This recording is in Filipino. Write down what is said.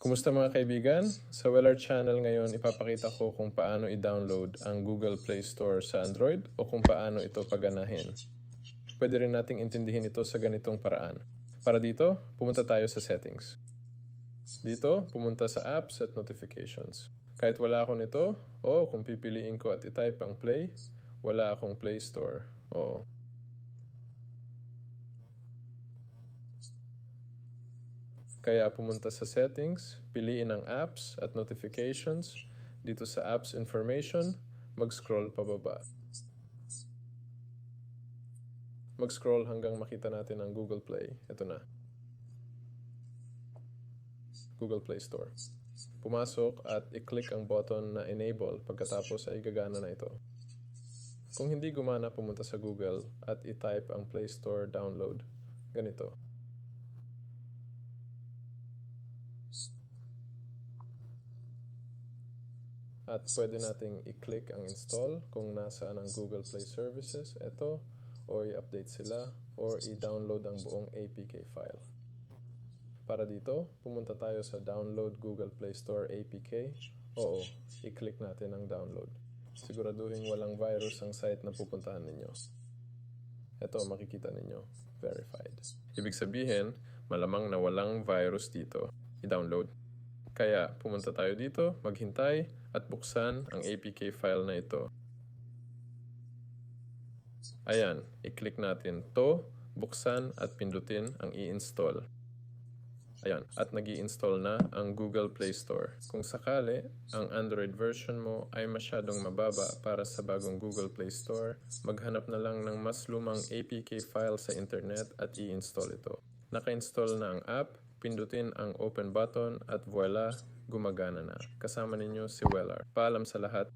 Kumusta mga kaibigan? Sa Weller Channel ngayon, ipapakita ko kung paano i-download ang Google Play Store sa Android o kung paano ito paganahin. Pwede rin nating intindihin ito sa ganitong paraan. Para dito, pumunta tayo sa Settings. Dito, pumunta sa Apps at Notifications. Kahit wala ako nito, o kung pipiliin ko at i-type ang Play, wala akong Play Store. Kaya pumunta sa Settings, piliin ang Apps at Notifications. Dito sa Apps Information, mag-scroll pababa. Mag-scroll hanggang makita natin ang Google Play. Ito na. Google Play Store. Pumasok at i-click ang button na Enable pagkatapos ay gagana na ito. Kung hindi gumana, pumunta sa Google at i-type ang Play Store download. Ganito. At pwede nating i-click ang install kung nasaan ang Google Play Services, ito, o i-update sila, or i-download ang buong APK file. Para dito, pumunta tayo sa Download Google Play Store APK. Oo, i-click natin ang download. Siguraduhin walang virus ang site na pupuntahan ninyo. Ito, makikita ninyo, verified. Ibig sabihin, malamang na walang virus dito. I-download. Kaya pumunta tayo dito, maghintay, at buksan ang APK file na ito. Ayan, i-click natin to, buksan at pindutin ang i-install. Ayan, at nag-i-install na ang Google Play Store. Kung sakali, ang Android version mo ay masyadong mababa para sa bagong Google Play Store, maghanap na lang ng mas lumang APK file sa internet at i-install ito. Naka-install na ang app, pindutin ang open button at voila, gumagana na. Kasama ninyo si Weller. Paalam sa lahat.